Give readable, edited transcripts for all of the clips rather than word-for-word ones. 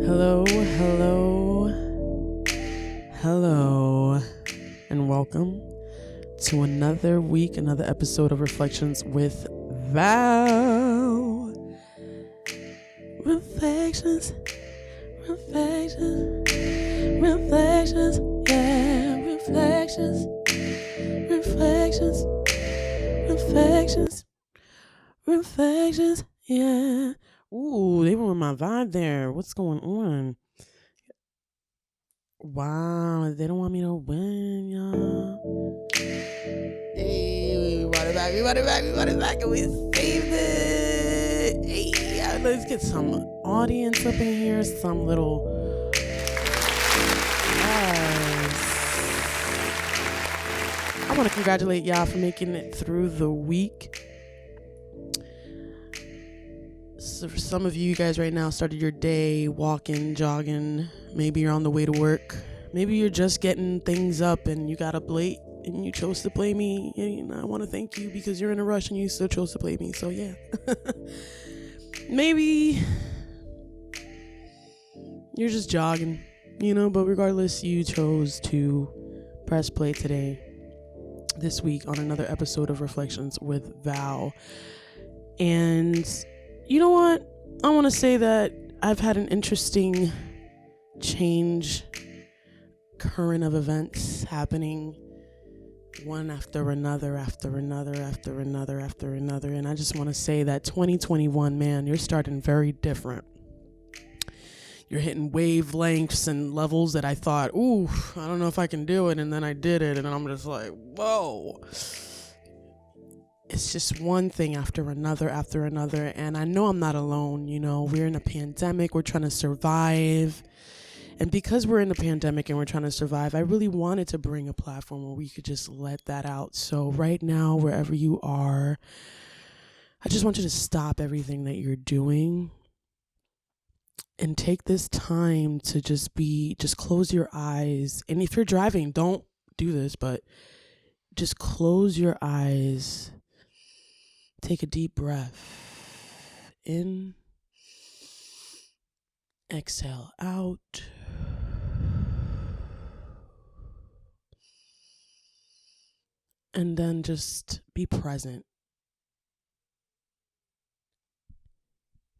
Hello, and welcome to another week, another episode of Reflections with VAL. Reflections, yeah, reflections, yeah. Ooh, they were in my vibe there. What's going on? Wow, they don't want me to win, y'all. Hey, we want it back, and we saved it. Hey, let's get some audience up in here, some little... Yes. I want to congratulate y'all for making it through the week. So for some of you guys right now started your day walking, jogging. Maybe you're on the way to work. Maybe you're just getting things up and you got up late and you chose to play me. And I want to thank you because you're in a rush and you still chose to play me. So yeah. Maybe you're just jogging, but regardless, you chose to press play today, this week, on another episode of Reflections with Val. And you know what? I want to say that I've had an interesting current of events happening, one after another. And I just want to say that 2021, man, you're starting very different. You're hitting wavelengths and levels that I thought, ooh, I don't know if I can do it. And then I did it. And I'm just like, whoa. It's just one thing after another. And I know I'm not alone. We're in a pandemic. We're trying to survive. And because we're in a pandemic and we're trying to survive, I really wanted to bring a platform where we could just let that out. So right now, wherever you are, I just want you to stop everything that you're doing and take this time to just close your eyes. And if you're driving, don't do this, but just close your eyes. Take a deep breath in, exhale out, and then just be present.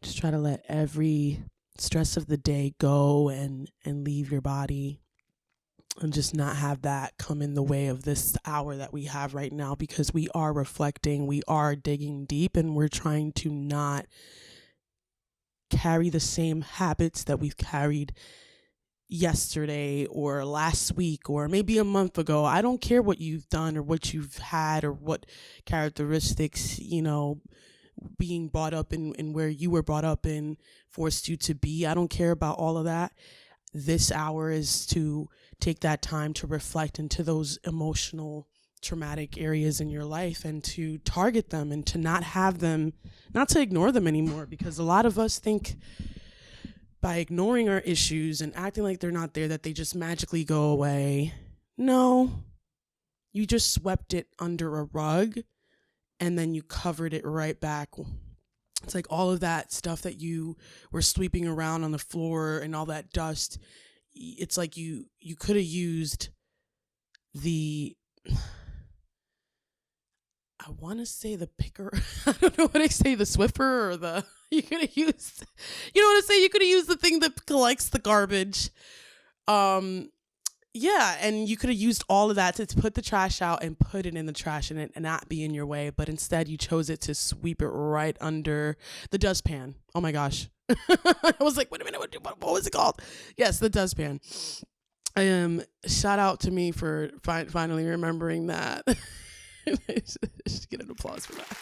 Just try to let every stress of the day go and leave your body. And just not have that come in the way of this hour that we have right now, because we are reflecting, we are digging deep, and we're trying to not carry the same habits that we've carried yesterday or last week or maybe a month ago. I don't care what you've done or what you've had or what characteristics, being brought up in where you were brought up in forced you to be. I don't care about all of that. This hour is to take that time to reflect into those emotional, traumatic areas in your life and to target them and to not have them, not to ignore them anymore, because a lot of us think by ignoring our issues and acting like they're not there, that they just magically go away. No, you just swept it under a rug and then you covered it right back. It's like all of that stuff that you were sweeping around on the floor and all that dust. It's like you could have used I want to say the picker. I don't know what I say, the Swiffer or you could have used, what I say? You could have used the thing that collects the garbage. Yeah, and you could have used all of that to put the trash out and put it in the trash and it not be in your way. But instead, you chose it to sweep it right under the dustpan. Oh, my gosh. I was like, wait a minute, what was it called? Yes, the dustpan. Shout out to me for finally remembering that. Just get an applause for that.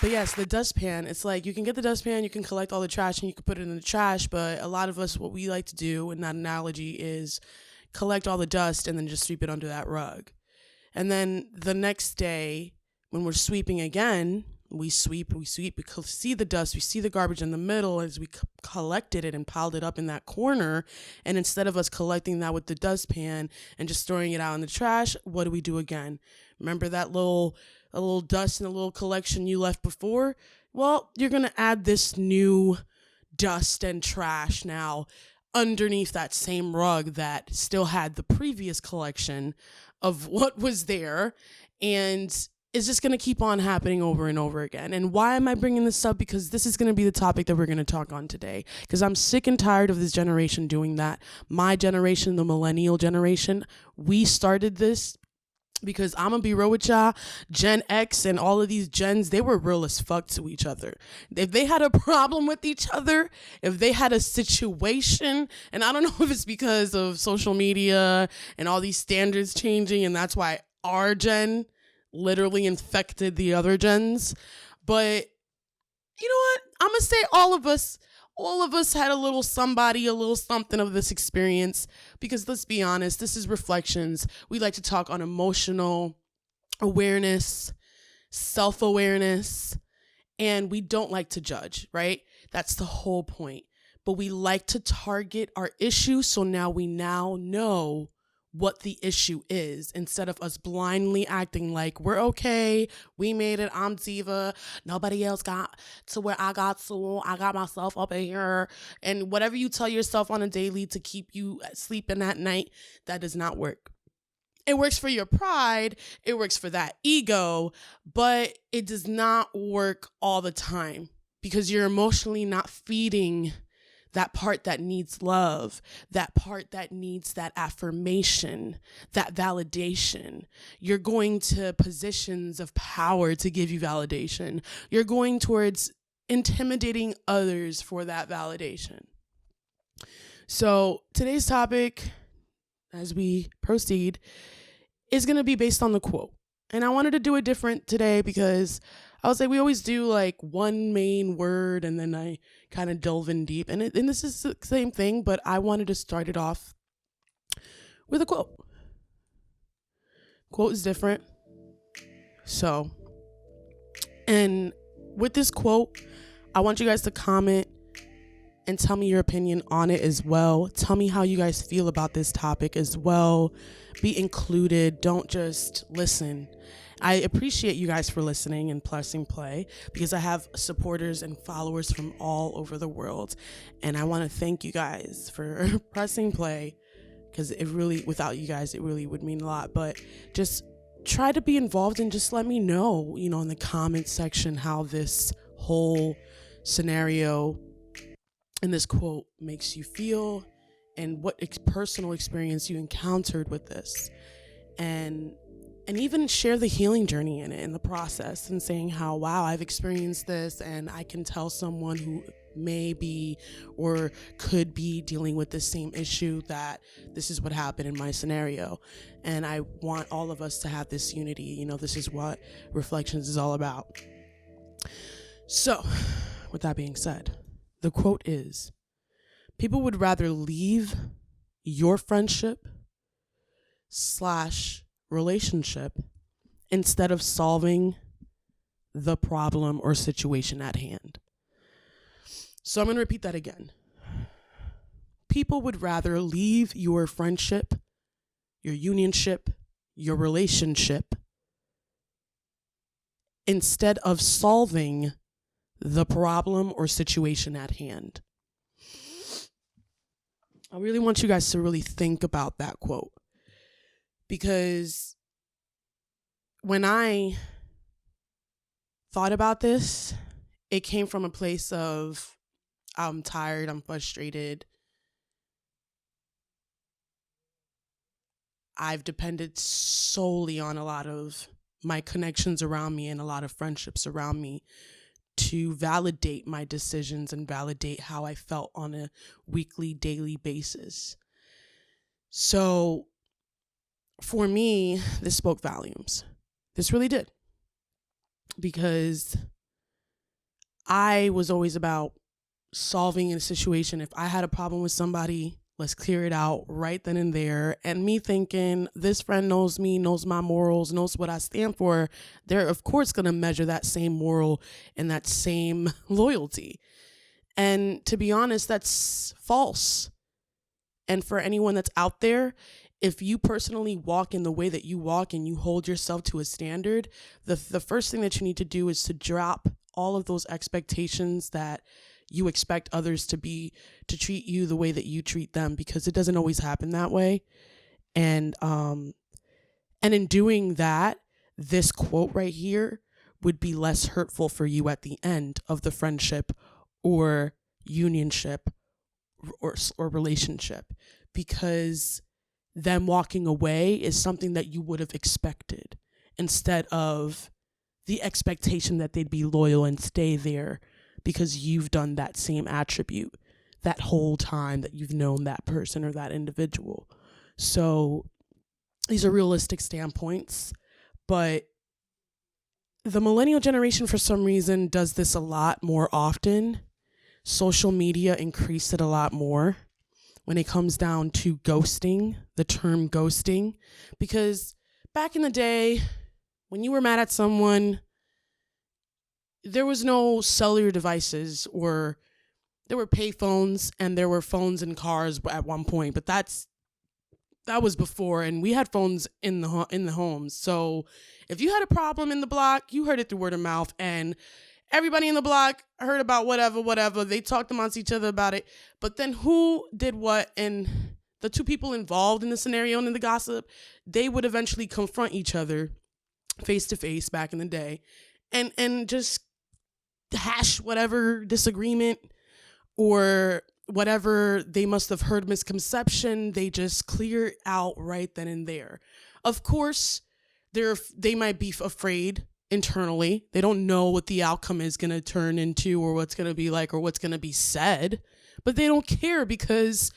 But yes, the dustpan, it's like you can get the dustpan, you can collect all the trash and you can put it in the trash. But a lot of us, what we like to do in that analogy is collect all the dust and then just sweep it under that rug. And then the next day when we're sweeping again, we sweep, we see the dust, we see the garbage in the middle as we collected it and piled it up in that corner. And instead of us collecting that with the dustpan and just throwing it out in the trash, what do we do again? Remember that a little dust and a little collection you left before? Well, you're going to add this new dust and trash now underneath that same rug that still had the previous collection of what was there, and it's just going to keep on happening over and over again. And why am I bringing this up? Because this is going to be the topic that we're going to talk on today, because I'm sick and tired of this generation doing that. My generation, the millennial generation, we started this because I'm gonna be real with y'all, Gen X and all of these gens, they were real as fuck to each other. If they had a problem with each other, if they had a situation, and I don't know if it's because of social media and all these standards changing, and that's why our gen literally infected the other gens. But you know what? I'm gonna say all of us had a little somebody, a little something of this experience, because let's be honest, this is Reflections. We like to talk on emotional awareness, self-awareness, and we don't like to judge, right? That's the whole point. But we like to target our issue, so now we know what the issue is, instead of us blindly acting like we're okay, we made it, I'm diva, nobody else got to where I got to, I got myself up in here, and whatever you tell yourself on a daily to keep you sleeping at night, that does not work. It works for your pride, it works for that ego, but it does not work all the time, because you're emotionally not feeding that part that needs love, that part that needs that affirmation, that validation. You're going to positions of power to give you validation. You're going towards intimidating others for that validation. So today's topic, as we proceed, is going to be based on the quote. And I wanted to do it different today because I was like, we always do like one main word and then I kind of delve in deep. And this is the same thing, but I wanted to start it off with a quote. Quote is different. So, and with this quote, I want you guys to comment and tell me your opinion on it as well. Tell me how you guys feel about this topic as well. Be included. Don't just listen. I appreciate you guys for listening and pressing play, because I have supporters and followers from all over the world. And I want to thank you guys for pressing play, because it really, without you guys, it really would mean a lot. But just try to be involved and just let me know, in the comment section, how this whole scenario and this quote makes you feel and what personal experience you encountered with this. And even share the healing journey in it, in the process, and saying how, wow, I've experienced this and I can tell someone who may be or could be dealing with the same issue that this is what happened in my scenario. And I want all of us to have this unity. This is what Reflections is all about. So, with that being said, the quote is, people would rather leave your friendship / relationship instead of solving the problem or situation at hand. So I'm going to repeat that again. People would rather leave your friendship, your unionship, your relationship instead of solving the problem or situation at hand. I really want you guys to really think about that quote. Because when I thought about this, it came from a place of, I'm tired, I'm frustrated. I've depended solely on a lot of my connections around me and a lot of friendships around me to validate my decisions and validate how I felt on a weekly, daily basis. So for me, this spoke volumes. This really did. Because I was always about solving a situation. If I had a problem with somebody, let's clear it out right then and there. And me thinking, this friend knows me, knows my morals, knows what I stand for. They're, of course, going to measure that same moral and that same loyalty. And to be honest, that's false. And for anyone that's out there, if you personally walk in the way that you walk and you hold yourself to a standard, the first thing that you need to do is to drop all of those expectations that you expect others to treat you the way that you treat them, because it doesn't always happen that way. And in doing that, this quote right here would be less hurtful for you at the end of the friendship or unionship or relationship, because them walking away is something that you would have expected, instead of the expectation that they'd be loyal and stay there because you've done that same attribute that whole time that you've known that person or that individual. So these are realistic standpoints, but the millennial generation, for some reason, does this a lot more often. Social media increased it a lot more when it comes down to ghosting, the term ghosting, because back in the day, when you were mad at someone, there was no cellular devices, or there were pay phones and there were phones in cars at one point, but that was before, and we had phones in the homes. So if you had a problem in the block, you heard it through word of mouth, and everybody in the block heard about whatever. They talked amongst each other about it. But then who did what? And the two people involved in the scenario and in the gossip, they would eventually confront each other face to face back in the day, and just hash whatever disagreement or whatever they must have heard misconception. They just clear out right then and there. Of course, they might be afraid internally. They don't know what the outcome is going to turn into, or what's going to be like, or what's going to be said, but they don't care because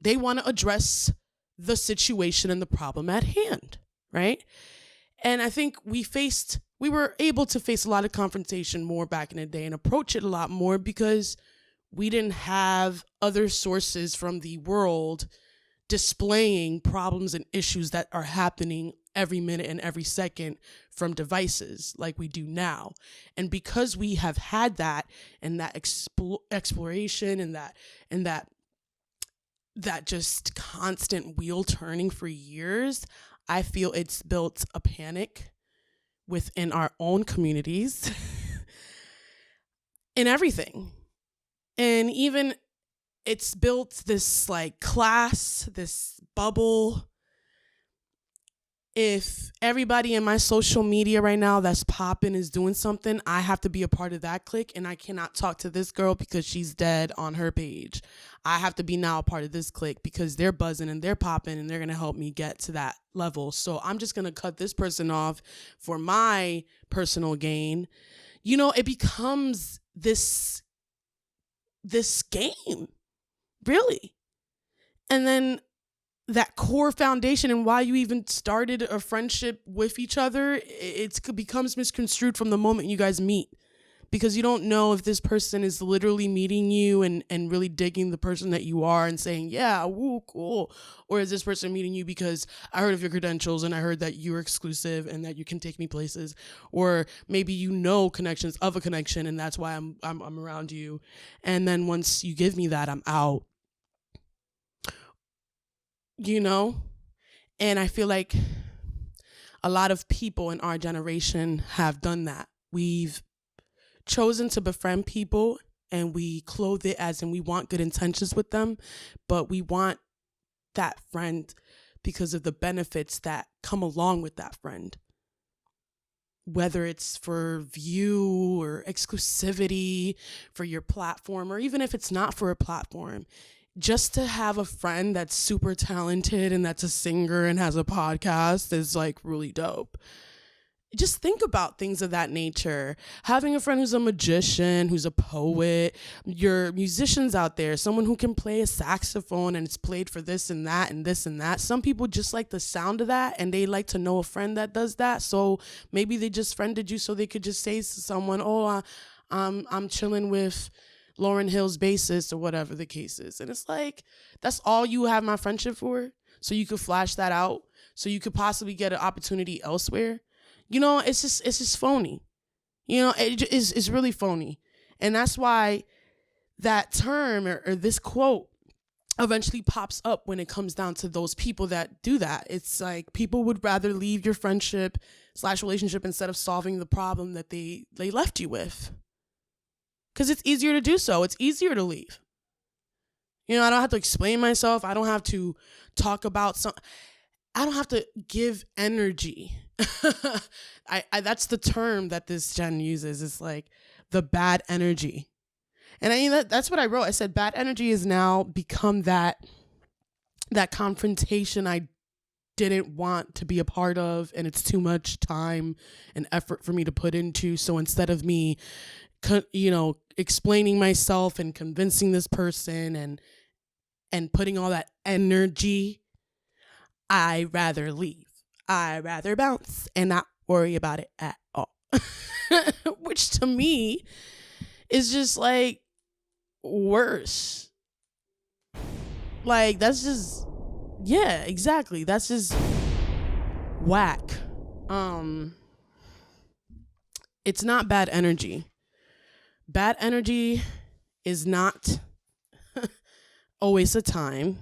they want to address the situation and the problem at hand, right? And I think we were able to face a lot of confrontation more back in the day and approach it a lot more because we didn't have other sources from the world displaying problems and issues that are happening every minute and every second from devices like we do now. And because we have had that, and that exploration and that just constant wheel turning for years, I feel it's built a panic within our own communities in everything. And even it's built this like class, this bubble. If everybody in my social media right now that's popping is doing something, I have to be a part of that clique, and I cannot talk to this girl because she's dead on her page. I have to be now a part of this clique because they're buzzing and they're popping and they're going to help me get to that level. So I'm just going to cut this person off for my personal gain. You know, it becomes this game, really. And then that core foundation and why you even started a friendship with each other, it becomes misconstrued from the moment you guys meet, because you don't know if this person is literally meeting you and really digging the person that you are and saying, yeah, woo, cool. Or is this person meeting you because I heard of your credentials and I heard that you're exclusive and that you can take me places. Or maybe you know connections of a connection and that's why I'm around you. And then once you give me that, I'm out. You know? And I feel like a lot of people in our generation have done that. We've chosen to befriend people and we clothe it as in we want good intentions with them, but we want that friend because of the benefits that come along with that friend. Whether it's for view or exclusivity for your platform, or even if it's not for a platform, just to have a friend that's super talented and that's a singer and has a podcast is like really dope. Just think about things of that nature. Having a friend who's a magician, who's a poet, your musicians out there, someone who can play a saxophone and it's played for this and that and this and that. Some people just like the sound of that and they like to know a friend that does that. So maybe they just friended you so they could just say to someone, oh, I'm chilling with Lauryn Hill's bassist or whatever the case is. And it's like, that's all you have my friendship for? So you could flash that out? So you could possibly get an opportunity elsewhere? You know, it's just phony. You know, it's really phony. And that's why that term or this quote eventually pops up when it comes down to those people that do that. It's like people would rather leave your friendship / relationship instead of solving the problem that they left you with. because it's easier to do so. It's easier to leave. You know, I don't have to explain myself. I don't have to talk about I don't have to give energy. I that's the term that this gen uses. It's like the bad energy. And I mean, that's what I wrote. I said bad energy has now become that confrontation I didn't want to be a part of, and it's too much time and effort for me to put into. So instead of me, explaining myself and convincing this person and putting all that energy, I rather leave. I rather bounce and not worry about it at all. Which to me is just like worse. Like, that's just, yeah, exactly. That's just whack. It's not bad energy. Bad energy is not a waste of time.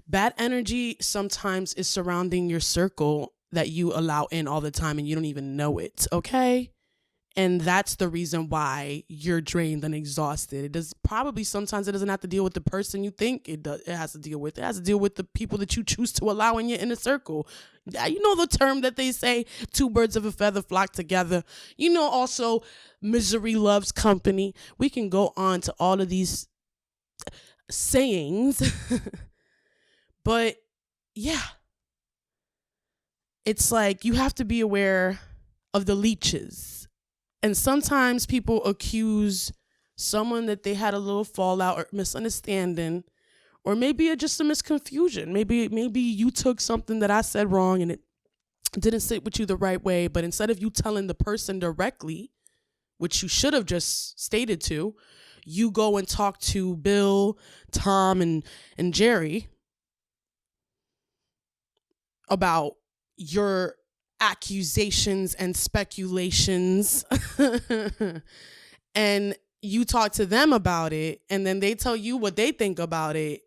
Bad energy sometimes is surrounding your circle that you allow in all the time and you don't even know it, okay? And that's the reason why you're drained and exhausted. It does probably sometimes it doesn't have to deal with the person you think it does. It has to deal with. It has to deal with the people that you choose to allow in your inner circle. You know the term that they say, 2 birds of a feather flock together. You know also misery loves company. We can go on to all of these sayings. But yeah, it's like you have to be aware of the leeches. And sometimes people accuse someone that they had a little fallout or misunderstanding, or maybe just a misconfusion. Maybe you took something that I said wrong and it didn't sit with you the right way. But instead of you telling the person directly, which you should have just stated to, you go and talk to Bill, Tom, and Jerry about your accusations and speculations. And you talk to them about it, and then they tell you what they think about it,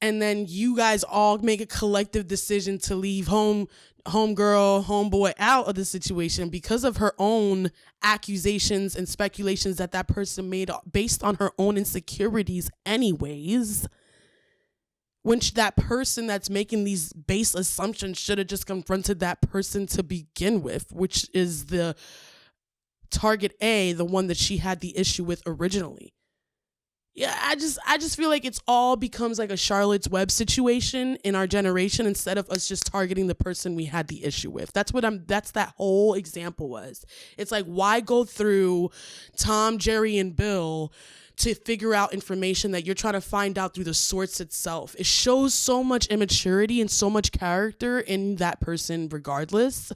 and then you guys all make a collective decision to leave homegirl, homeboy out of the situation because of her own accusations and speculations that person made based on her own insecurities anyways. When that person that's making these base assumptions should have just confronted that person to begin with, which is the target A, the one that she had the issue with originally. Yeah, I just feel like it's all becomes like a Charlotte's Web situation in our generation instead of us just targeting the person we had the issue with. That's that whole example was. It's like, why go through Tom, Jerry, and Bill to figure out information that you're trying to find out through the source itself? It shows so much immaturity and so much character in that person regardless.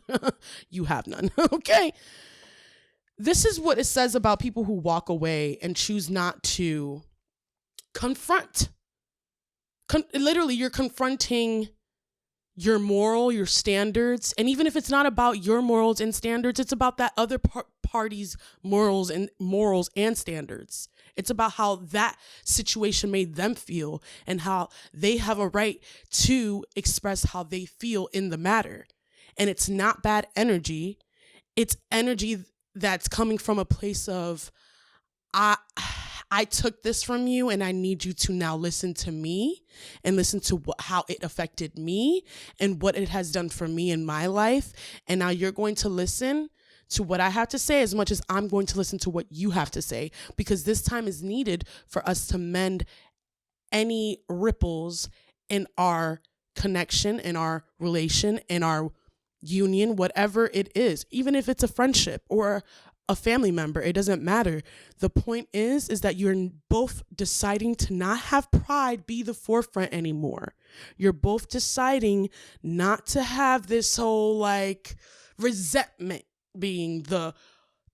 You have none. Okay. This is what it says about people who walk away and choose not to confront. Literally, you're confronting your your standards. And even if it's not about your morals and standards, it's about that other party's morals and standards. It's about how that situation made them feel and how they have a right to express how they feel in the matter. And it's not bad energy. It's energy that's coming from a place of, I took this from you and I need you to now listen to me and listen to how it affected me and what it has done for me in my life. And now you're going to listen to what I have to say as much as I'm going to listen to what you have to say, because this time is needed for us to mend any ripples in our connection, in our relation, in our union, whatever it is, even if it's a friendship or a family member, it doesn't matter. The point is that you're both deciding to not have pride be the forefront anymore. You're both deciding not to have this whole like resentment being the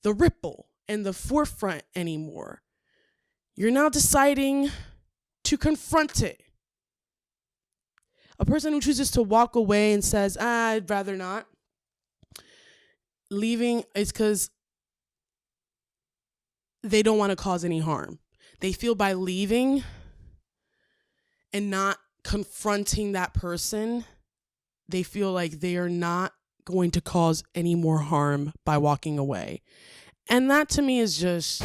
ripple and the forefront anymore. You're now deciding to confront it. A person who chooses to walk away and says, I'd rather not, leaving is because they don't want to cause any harm. They feel by leaving and not confronting that person, they feel like they are not going to cause any more harm by walking away. And that to me is just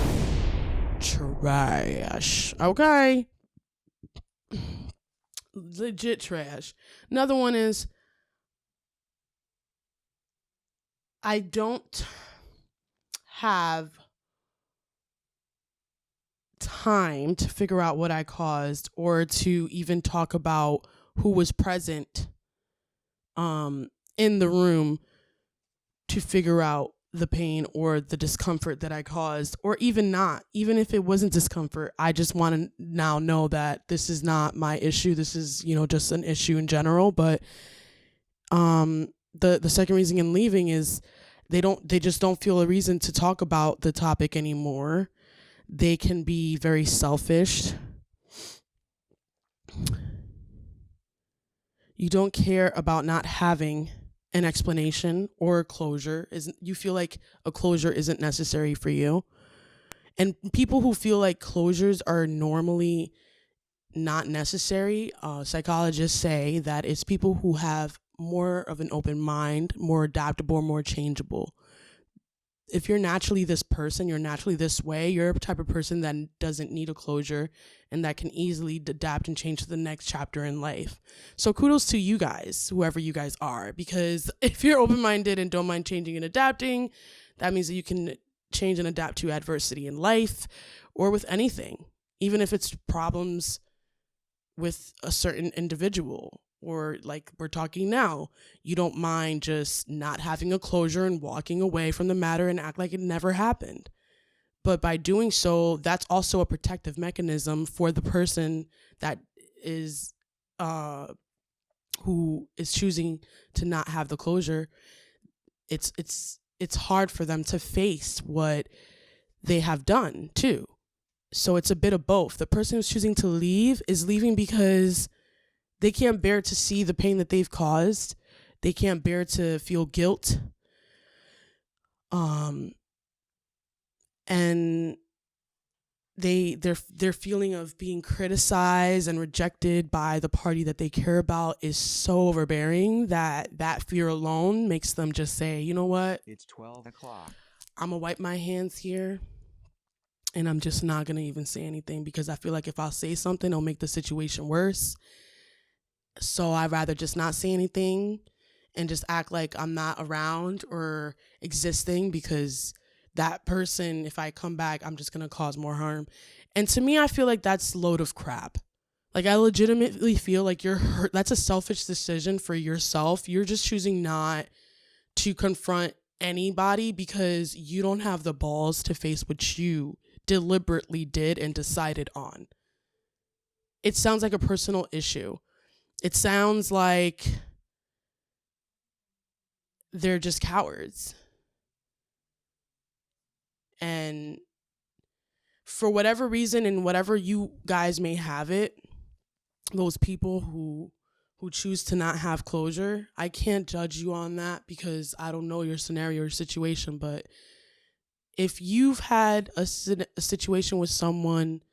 Trash. Okay. Legit trash. Another one is I don't have time to figure out what I caused or to even talk about who was present in the room to figure out the pain or the discomfort that I caused, or even not, even if it wasn't discomfort. I just want to now know that this is not my issue. This is, just an issue in general. But the second reason in leaving is they just don't feel a reason to talk about the topic anymore. They can be very selfish. You don't care about not having an explanation or a closure. You feel like a closure isn't necessary for you. And people who feel like closures are normally not necessary, psychologists say that it's people who have more of an open mind, more adaptable, more changeable. If you're naturally this person, you're naturally this way, you're a type of person that doesn't need a closure and that can easily adapt and change to the next chapter in life. So kudos to you guys, whoever you guys are, because if you're open-minded and don't mind changing and adapting, that means that you can change and adapt to adversity in life or with anything, even if it's problems with a certain individual. Or like we're talking now, you don't mind just not having a closure and walking away from the matter and act like it never happened. But by doing so, that's also a protective mechanism for the person that is who is choosing to not have the closure. It's hard for them to face what they have done too. So it's a bit of both. The person who's choosing to leave is leaving because they can't bear to see the pain that they've caused. They can't bear to feel guilt. And their feeling of being criticized and rejected by the party that they care about is so overbearing that fear alone makes them just say, you know what? It's 12 o'clock. I'm gonna wipe my hands here. And I'm just not gonna even say anything because I feel like if I'll say something, it'll make the situation worse. So I'd rather just not say anything and just act like I'm not around or existing, because that person, if I come back, I'm just going to cause more harm. And to me, I feel like that's a load of crap. Like I legitimately feel like you're hurt. That's a selfish decision for yourself. You're just choosing not to confront anybody because you don't have the balls to face what you deliberately did and decided on. It sounds like a personal issue. It sounds like they're just cowards. And for whatever reason and whatever you guys may have it, those people who choose to not have closure, I can't judge you on that because I don't know your scenario or situation. But if you've had a situation with someone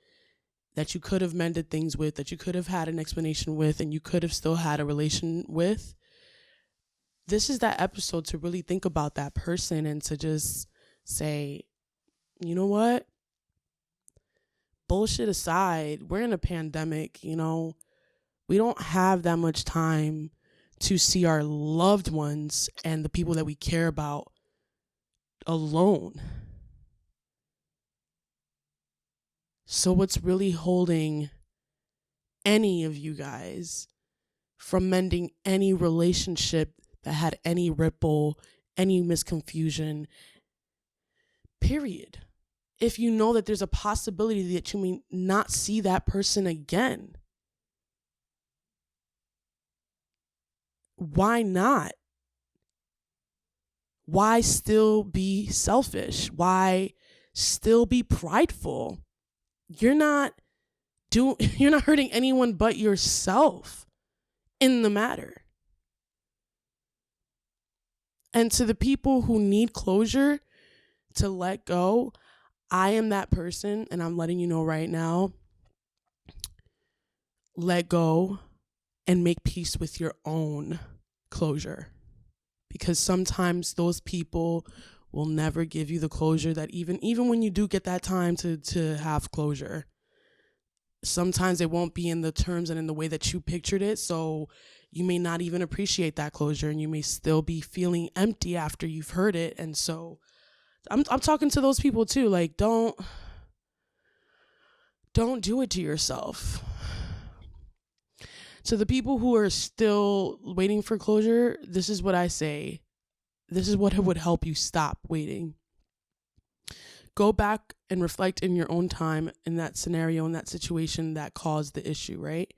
that you could have mended things with, that you could have had an explanation with, and you could have still had a relation with, this is that episode to really think about that person and to just say, you know what? Bullshit aside, we're in a pandemic, we don't have that much time to see our loved ones and the people that we care about alone. So what's really holding any of you guys from mending any relationship that had any ripple, any misconfusion, period? If you know that there's a possibility that you may not see that person again, why not? Why still be selfish? Why still be prideful? You're not hurting anyone but yourself in the matter. And to the people who need closure to let go, I am that person, and I'm letting you know right now, let go and make peace with your own closure. Because sometimes those people will never give you the closure that even when you do get that time to have closure, sometimes it won't be in the terms and in the way that you pictured it. So you may not even appreciate that closure, and you may still be feeling empty after you've heard it. And so I'm talking to those people too. Like, don't do it to yourself. So the people who are still waiting for closure, this is what I say. This is what would help you stop waiting. Go back and reflect in your own time in that scenario, in that situation that caused the issue, right?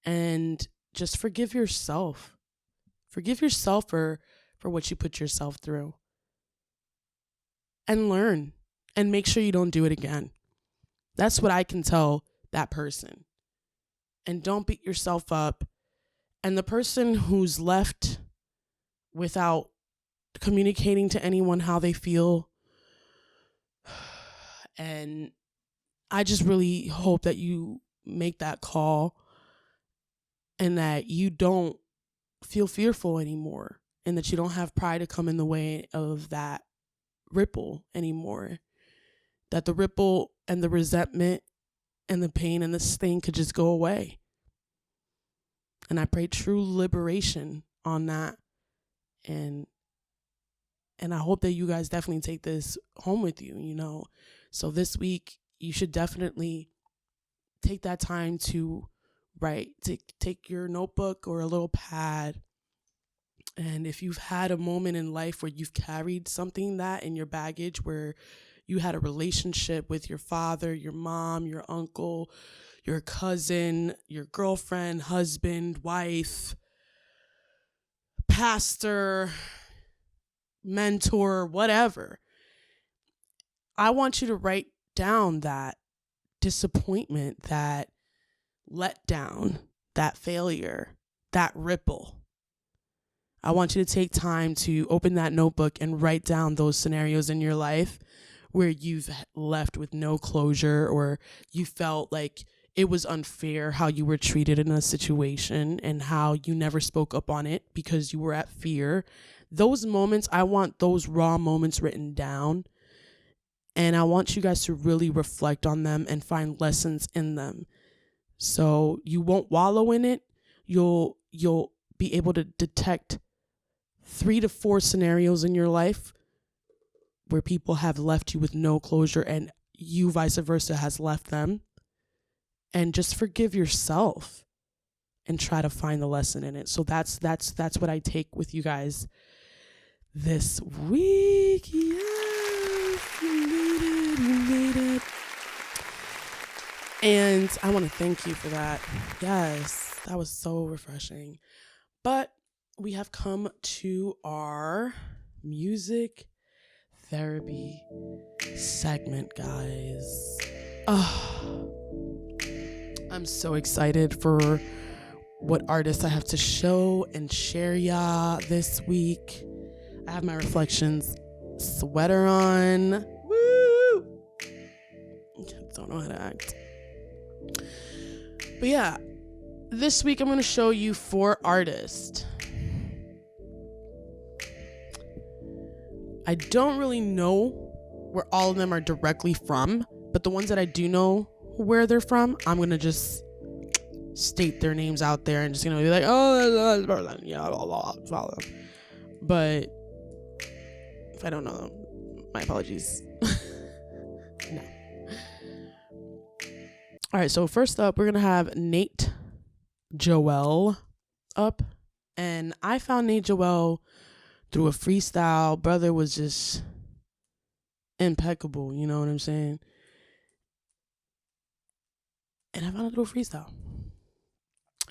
And just forgive yourself. Forgive yourself for what you put yourself through. And learn. And make sure you don't do it again. That's what I can tell that person. And don't beat yourself up. And the person who's left without communicating to anyone how they feel, and I just really hope that you make that call and that you don't feel fearful anymore, and that you don't have pride to come in the way of that ripple anymore. That the ripple and the resentment and the pain and the sting could just go away. And I pray true liberation on that. And I hope that you guys definitely take this home with you, you know. So this week, you should definitely take that time to write. Take your notebook or a little pad. And if you've had a moment in life where you've carried something that in your baggage, where you had a relationship with your father, your mom, your uncle, your cousin, your girlfriend, husband, wife, pastor, mentor, whatever, I want you to write down that disappointment, that letdown, that failure, that ripple. I want you to take time to open that notebook and write down those scenarios in your life where you've left with no closure, or you felt like it was unfair how you were treated in a situation and how you never spoke up on it because you were at fear. Those moments, I want those raw moments written down, and I want you guys to really reflect on them and find lessons in them. So you won't wallow in it. You'll be able to detect 3 to 4 scenarios in your life where people have left you with no closure, and you vice versa has left them. And just forgive yourself and try to find the lesson in it. So that's what I take with you guys this week. Yes, you made it. And I want to thank you for that. Yes, that was so refreshing. But we have come to our music therapy segment, guys. I'm so excited for what artists I have to show and share y'all this week. I have my Reflections sweater on. Woo! Don't know how to act. But yeah, this week I'm going to show you 4 artists. I don't really know where all of them are directly from, but the ones that I do know where they're from, I'm going to just state their names out there and just going to be like, oh, yeah, follow them. But if I don't know them, my apologies. No. All right, so first up, we're going to have Nate Joel up. And I found Nate Joel through a freestyle. Brother was just impeccable, you know what I'm saying? And I found it through a freestyle.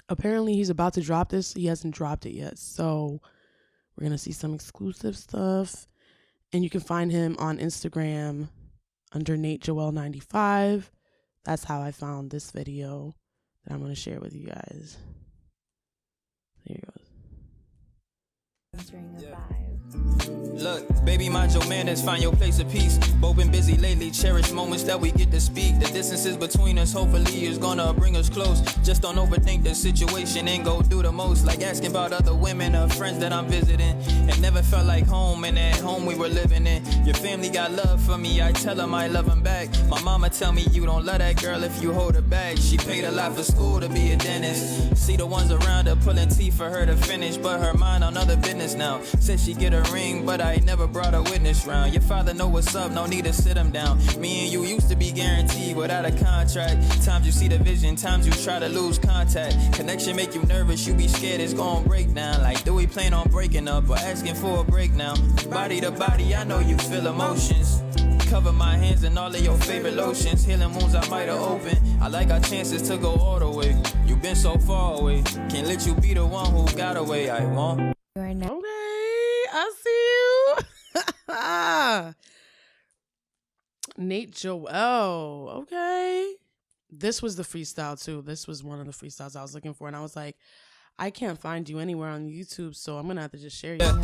Apparently, he's about to drop this. He hasn't dropped it yet. So we're going to see some exclusive stuff. And you can find him on Instagram under Nate Joel 95. That's how I found this video that I'm going to share with you guys. There it goes. Look, baby, mind your manners, find your place of peace. Both been busy lately, really cherish moments that we get to speak. The distances between us hopefully is gonna bring us close. Just don't overthink the situation and go do the most. Like asking about other women or friends that I'm visiting. It never felt like home, and at home we were living in. Your family got love for me, I tell them I love them back. My mama tell me you don't love that girl if you hold her back. She paid a lot for school to be a dentist. See the ones around her pulling teeth for her to finish, but her mind on other business now. Said she get a ring, but I never brought a witness round. Your father know what's up, no need to sit him down. Me and you used to be guaranteed without a contract. Times you see the vision, times you try to lose contact. Connection make you nervous, you be scared it's gonna break down. Like, do we plan on breaking up or asking for a break now? Body to body, I know you feel emotions. Cover my hands in all of your favorite lotions. Healing wounds I might have opened. I like our chances to go all the way. You've been so far away. Can't let you be the one who got away. I won't. Okay, I see you. Nate Joel. Okay. This was the freestyle too. This was one of the freestyles I was looking for, and I was like, I can't find you anywhere on YouTube, so I'm gonna have to just share you.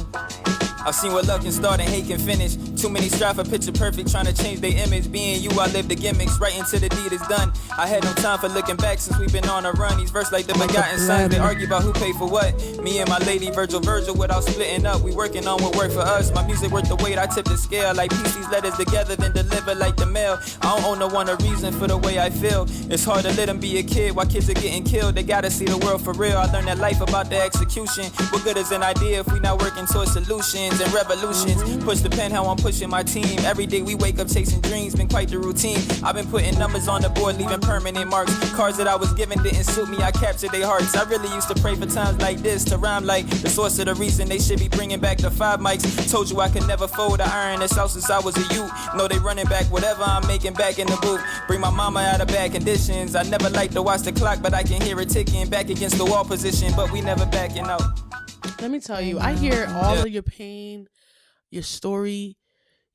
I've seen what love can start and hate can finish. Too many strive for picture perfect, trying to change their image. Being you, I live the gimmicks right until the deed is done. I had no time for looking back since we've been on a run. These verse like the begotten sons, they argue about who paid for what. Me and my lady Virgil without splitting up. We working on what worked for us. My music worth the weight, I tip the scale. Like piece these letters together, then deliver like the mail. I don't owe no one a reason for the way I feel. It's hard to let them be a kid while kids are getting killed. They gotta see the world for real. I learned that life about the execution. What good is an idea if we not working towards solutions and revolutions? Push the pen how I'm pushing my team. Every day we wake up chasing dreams, been quite the routine. I've been putting numbers on the board, leaving permanent marks. Cards that I was given didn't suit me, I captured their hearts. I really used to pray for times like this, to rhyme like the source of the reason they should be bringing back the 5 mics. Told you I could never fold the iron that's out since I was a youth. Know they running back whatever I'm making back in the booth. Bring my mama out of bad conditions. I never liked to watch the clock, but I can hear it ticking. Back against the wall position, but we never backing out. Let me tell you, I hear all of your pain, your story,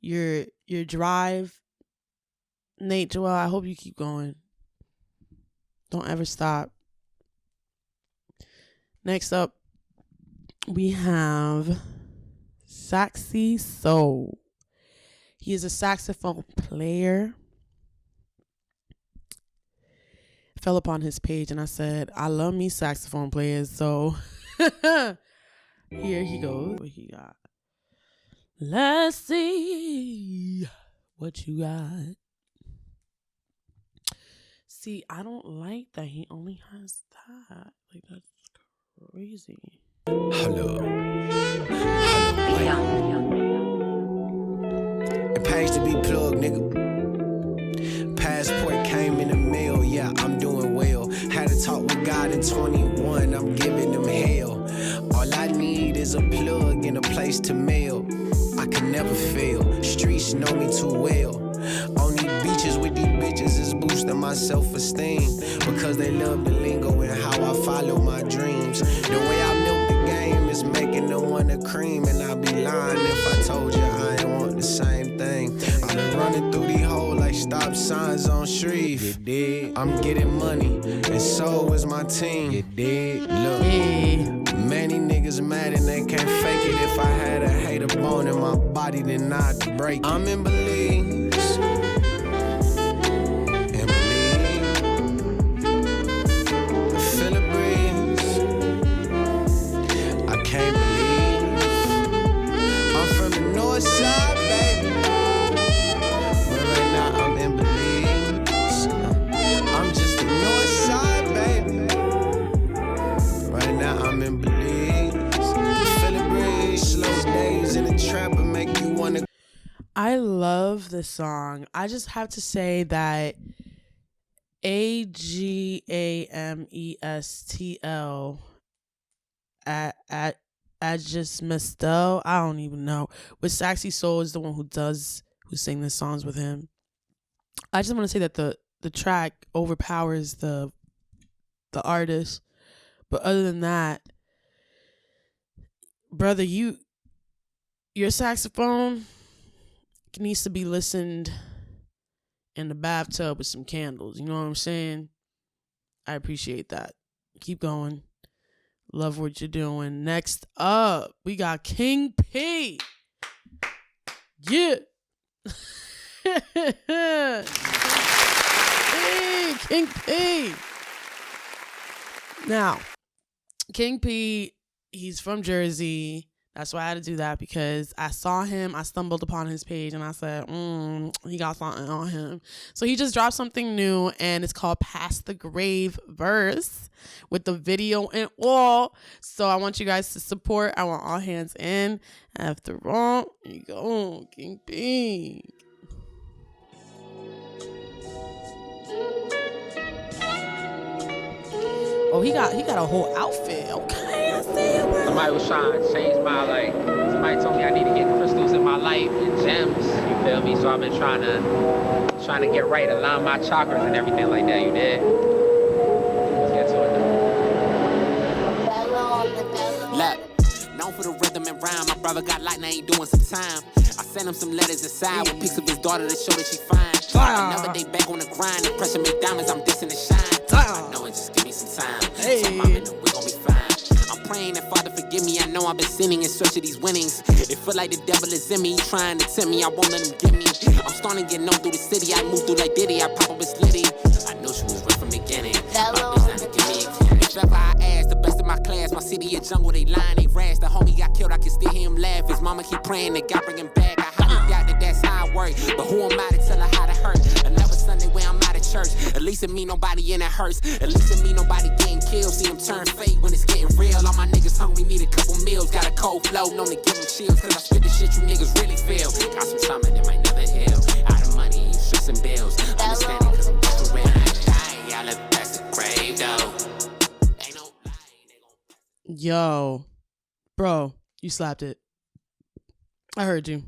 your drive. Nate Joel, I hope you keep going. Don't ever stop. Next up, we have Saxy Soul. He is a saxophone player. Fell upon his page and I said, I love me saxophone players, so here he goes. What he got? Let's see what you got. See, I don't like that he only has that. Like, that's crazy. Hello. It pays to be plugged, nigga. Passport came in the mail, yeah, I'm doing well. Had a talk with God in 21, I'm giving them hell. All I need is a plug and a place to mail. I can never fail, streets know me too well. On these beaches with these bitches is boosting my self-esteem. Because they love the lingo and how I follow my dreams. The way I milk the game is making them want to cream. And I'd be lying if I told you I ain't want the same thing. I've been running through these hoes like stop signs on Shreve. You dig? I'm getting money, and so is my team. You dig? Look, many niggas mad and they can't fake it. If I had a hater bone in my body, then I'd break it. I'm in Belize. Side, baby. But right now I'm in Belize. I'm just the north side, baby. Right now I'm in Belize. Feel the breeze, slow days in the trap and make you wanna. I love this song. I just have to say that AGAMESTL at just Mestel, I don't even know. But Saxy Soul is the one who sing the songs with him. I just want to say that the track overpowers the artist. But other than that, brother, your saxophone needs to be listened in the bathtub with some candles. You know what I'm saying? I appreciate that. Keep going. Love what you're doing. Next up, we got King P. Yeah. Hey, King P. Now, King P, he's from Jersey. That's why I had to do that, because I saw him, I stumbled upon his page, and I said, he got something on him. So he just dropped something new, and it's called Past the Grave Verse, with the video and all. So I want you guys to support. I want all hands in. After all, here you go, King P. Oh, he got a whole outfit. Okay, I see you, bro. Somebody was trying to change my life. Somebody told me I need to get crystals in my life and gems. You feel me? So I've been trying to get right, align my chakras and everything like that. You did? Let's get to it. Look, known for the rhythm and rhyme. My brother got light and I ain't doing some time. I sent him some letters inside with pics of his daughter to show that she fine. Another day back on the grind. The pressure make diamonds. I'm dissing the shine. I know it, just give me some time. Hey. So mama, we gon' be fine. I'm praying that Father forgive me. I know I've been sinning in search of these winnings. It feel like the devil is in me, trying to tempt me. I won't let him get me. I'm starting to get known through the city. I move through like Diddy. I pop up as Liddy. I know she was right from the beginning. My bitch trying to give me a candy. If ever I ask, the best of my class. My city a jungle, they lying, they rash. The homie got killed, I can still hear him laugh. His mama keep praying that God bring him back. I highly doubt that that's how it work. But who am I to tell her how to hurt? Another Sunday where I'm out of church. At least it mean nobody in it hurts. At least it mean nobody getting killed. See him turn fake when it's getting real. All my niggas hungry, need a couple meals. Got a cold flow, known to give them chills. Cause I spit the shit you niggas really feel. Got some trauma that might never heal. Out of money, stress and bills. Understand it cause I'm just around. I die, y'all live past the grave though. Ain't no lie, they gon' Yo, bro, you slapped it. I heard you.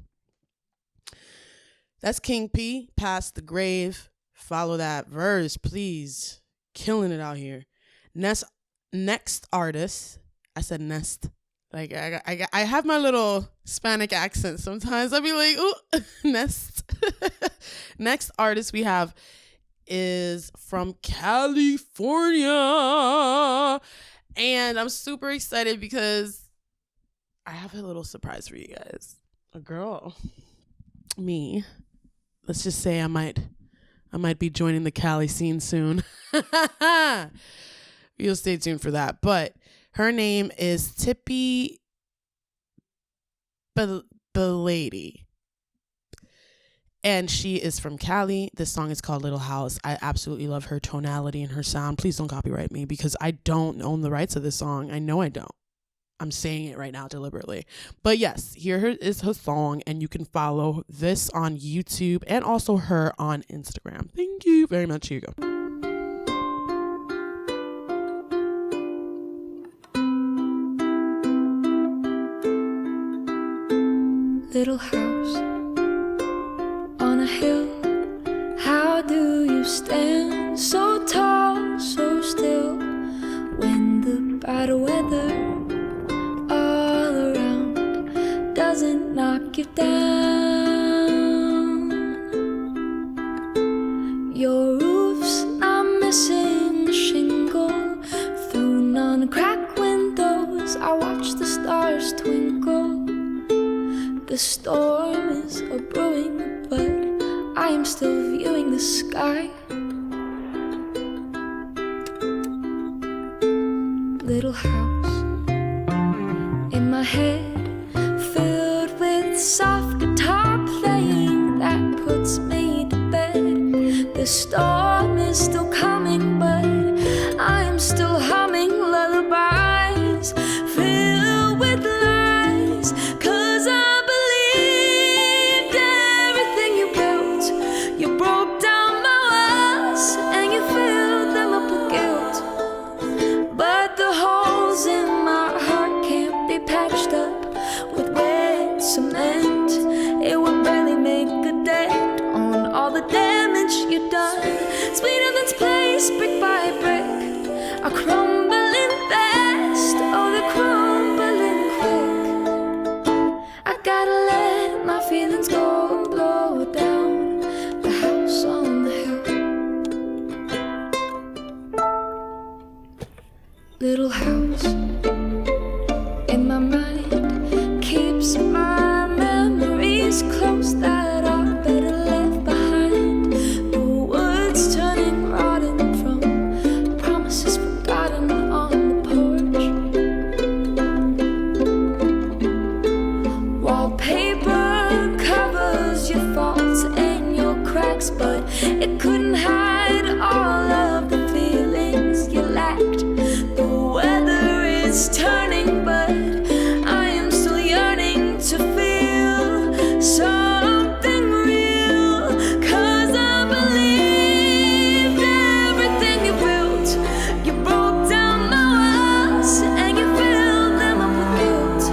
That's King P, Past the Grave. Follow that verse, please. Killing it out here. Next artist. I said nest. Like I have my little Hispanic accent sometimes. I'll be like, ooh, nest. Next artist we have is from California. And I'm super excited because I have a little surprise for you guys. A girl. Me. Let's just say I might be joining the Cali scene soon. You'll stay tuned for that. But her name is Tippy Belady. And she is from Cali. This song is called Little House. I absolutely love her tonality and her sound. Please don't copyright me because I don't own the rights of this song. I know I don't. I'm saying it right now deliberately. But yes, here is her song, and you can follow this on YouTube and also her on Instagram. Thank you very much. Here you go. Little house on a hill, how do you stand so tall, so still, when the bad weather all around doesn't knock you down? Your roof's not missing a shingle, through non-cracked windows I watch the stars twinkle. The storm is a-brewing, but I am still viewing the sky. Little house in my head, filled with soft guitar playing that puts me to bed. The storm is still coming, but I am still humming lullabies filled with lies, 'cause I broke down my walls and you filled them up with guilt. But the holes in my heart can't be patched up with wet cement. It would barely make a dent on all the damage you've done. Sweet Evan's place, brick by brick, are crumbling fast. Oh, they're crumbling quick. I gotta let my feelings go and blow it down. On the hill, little house in my mind keeps my memories close that are better left face, but it couldn't hide all of the feelings you lacked. The weather is turning, but I am still yearning to feel something real. 'Cause I believed everything you built. You broke down my walls and you filled them up with guilt.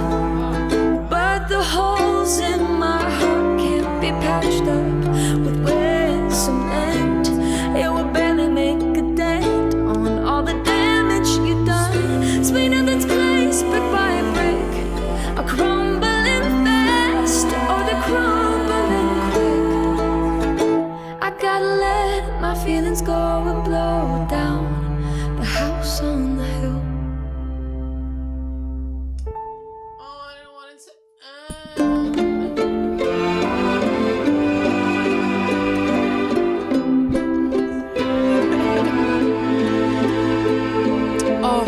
But the holes in my heart can't be patched up with wet cement. It will barely make a dent on all the damage you've done. Sweet nothing's placed brick by brick, a crumbling fast or the crumbling quick. I gotta let my feelings go and blow down the house on the hill. Oh, I didn't want it to Oh,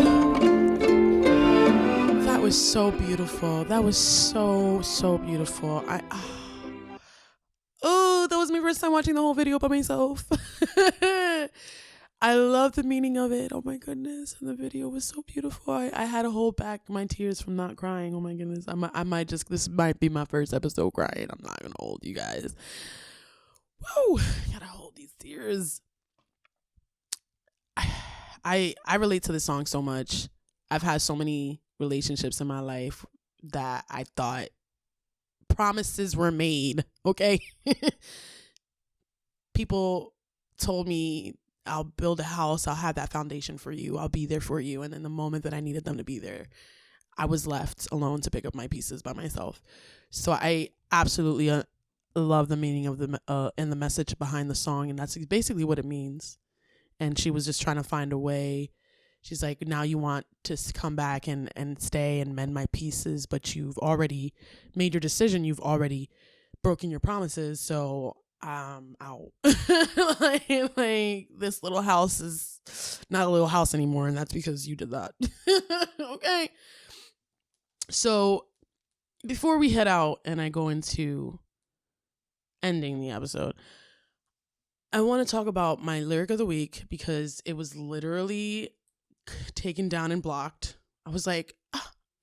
that was so beautiful. That was so beautiful. Oh, that was my first time watching the whole video by myself. I love the meaning of it. Oh my goodness. And the video was so beautiful. I had to hold back my tears from not crying. Oh my goodness. I might just, this might be my first episode crying. I'm not going to hold you guys. Whoa. Gotta hold these tears. I relate to this song so much. I've had so many relationships in my life that I thought promises were made. Okay. People told me, I'll build a house. I'll have that foundation for you. I'll be there for you. And then the moment that I needed them to be there, I was left alone to pick up my pieces by myself. So I absolutely love the meaning of the and the message behind the song. And that's basically what it means. And she was just trying to find a way. She's like, now you want to come back and stay and mend my pieces, but you've already made your decision. You've already broken your promises. So I'm out. like this little house is not a little house anymore. And that's because you did that. Okay. So before we head out and I go into ending the episode, I want to talk about my lyric of the week because it was literally taken down and blocked. I was like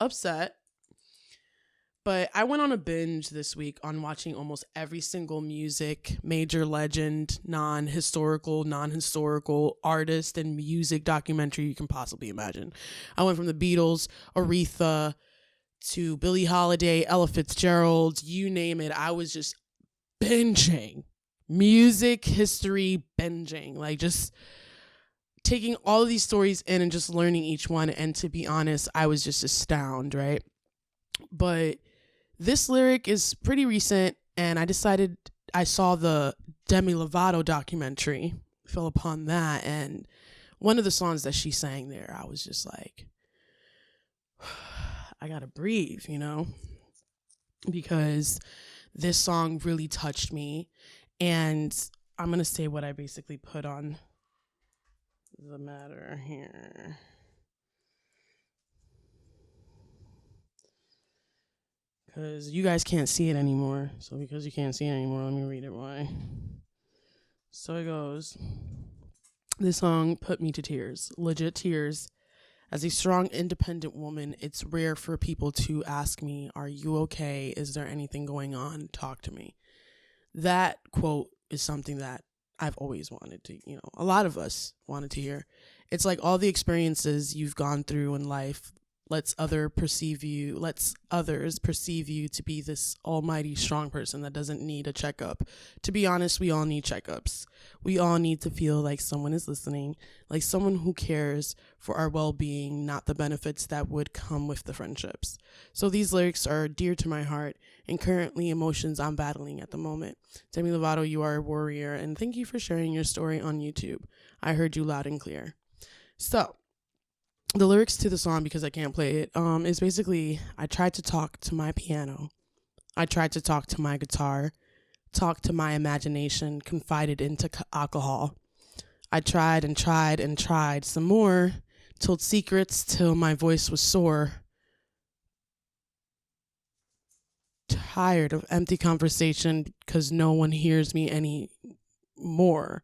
upset. But I went on a binge this week on watching almost every single music, major legend, non-historical artist and music documentary you can possibly imagine. I went from the Beatles, Aretha, to Billie Holiday, Ella Fitzgerald, you name it. I was just binging. Music history binging, like just taking all of these stories in and just learning each one. And to be honest, I was just astounded, right? But this lyric is pretty recent, and I saw the Demi Lovato documentary, fell upon that, and one of the songs that she sang there, I was just like, I gotta breathe, because this song really touched me. And I'm going to say what I basically put on the matter here. Because you guys can't see it anymore. So because you can't see it anymore, let me read it why. So it goes. This song put me to tears. Legit tears. As a strong, independent woman, it's rare for people to ask me, are you okay? Is there anything going on? Talk to me. That quote is something that I've always wanted to, a lot of us wanted to hear. It's like all the experiences you've gone through in life lets others perceive you to be this almighty strong person that doesn't need a checkup. To be honest, we all need checkups. We all need to feel like someone is listening, like someone who cares for our well-being, not the benefits that would come with the friendships. So these lyrics are dear to my heart and currently emotions I'm battling at the moment. Demi Lovato, you are a warrior, and thank you for sharing your story on YouTube. I heard you loud and clear. So the lyrics to the song, because I can't play it, is basically, I tried to talk to my piano. I tried to talk to my guitar, talk to my imagination, confided into alcohol. I tried and tried and tried some more, told secrets till my voice was sore. Tired of empty conversation because no one hears me more.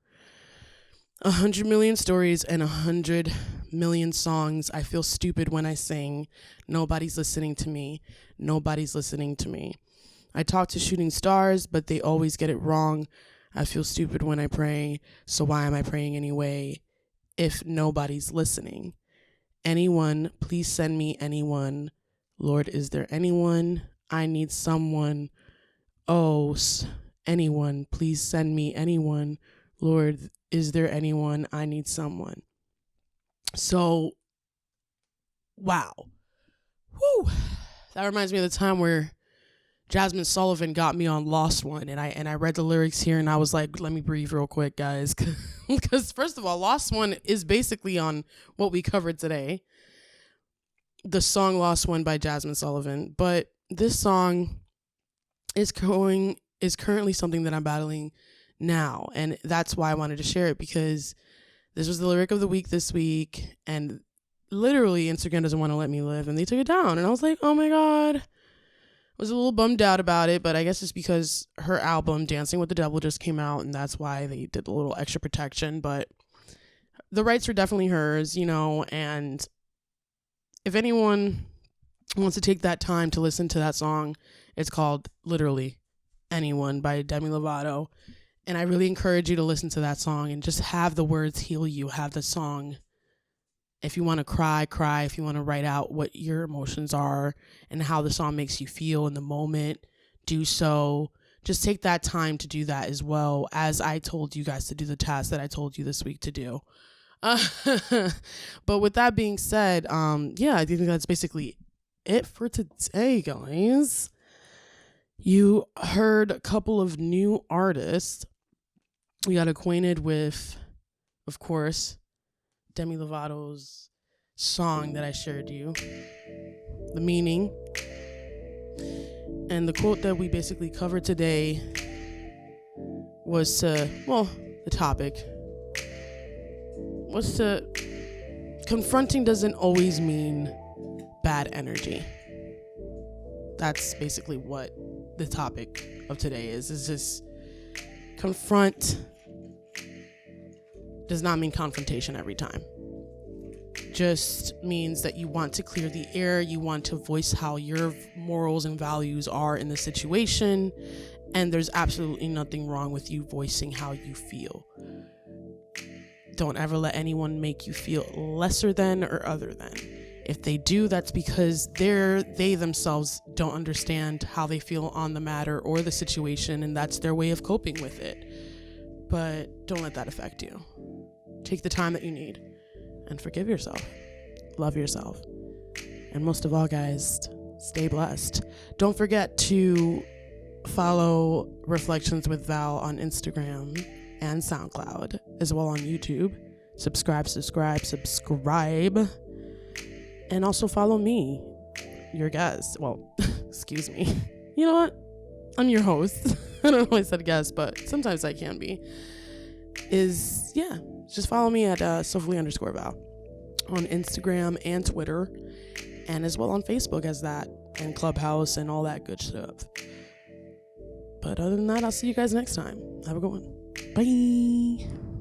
100 million stories and 100 million songs. I feel stupid when I sing. Nobody's listening to me. Nobody's listening to me. I talk to shooting stars, but they always get it wrong. I feel stupid when I pray. So why am I praying anyway if nobody's listening? Anyone, please send me anyone. Lord, is there anyone? I need someone. Oh, anyone, please send me anyone. Lord, is there anyone? I need someone. So, wow. Whew. That reminds me of the time where Jasmine Sullivan got me on Lost One, and I read the lyrics here, and I was like, let me breathe real quick, guys. Because first of all, Lost One is basically on what we covered today. The song Lost One by Jasmine Sullivan. But this song is currently something that I'm battling now, and that's why I wanted to share it, because this was the lyric of the week this week, and literally Instagram doesn't want to let me live, and they took it down, and I was like, oh my god. I was a little bummed out about it, but I guess it's because her album Dancing with the Devil just came out, and that's why they did a little extra protection. But the rights are definitely hers, and if anyone wants to take that time to listen to that song, it's called literally Anyone by Demi Lovato. And I really encourage you to listen to that song and just have the words heal you. Have the song. If you want to cry, cry. If you want to write out what your emotions are and how the song makes you feel in the moment, do so. Just take that time to do that as well, as I told you guys to do the task that I told you this week to do. But with that being said, I think that's basically it for today, guys. You heard a couple of new artists. We got acquainted with, of course, Demi Lovato's song that I shared you, the meaning, and the quote that we basically covered today was the topic was to confronting doesn't always mean bad energy. That's basically what the topic of today is just confront does not mean confrontation every time. Just means that you want to clear the air, you want to voice how your morals and values are in the situation, and there's absolutely nothing wrong with you voicing how you feel. Don't ever let anyone make you feel lesser than or other than. If they do, that's because they themselves don't understand how they feel on the matter or the situation, and that's their way of coping with it. But don't let that affect you. Take the time that you need and forgive yourself. Love yourself. And most of all, guys, stay blessed. Don't forget to follow Reflections with Val on Instagram and SoundCloud, as well on YouTube. Subscribe. And also follow me, your guest. Well, excuse me. You know what? I'm your host. I don't know why I said guest, but sometimes I can be. Just follow me at Sophie_Val on Instagram and Twitter, and as well on Facebook as that, and Clubhouse and all that good stuff. But other than that, I'll see you guys next time. Have a good one. Bye.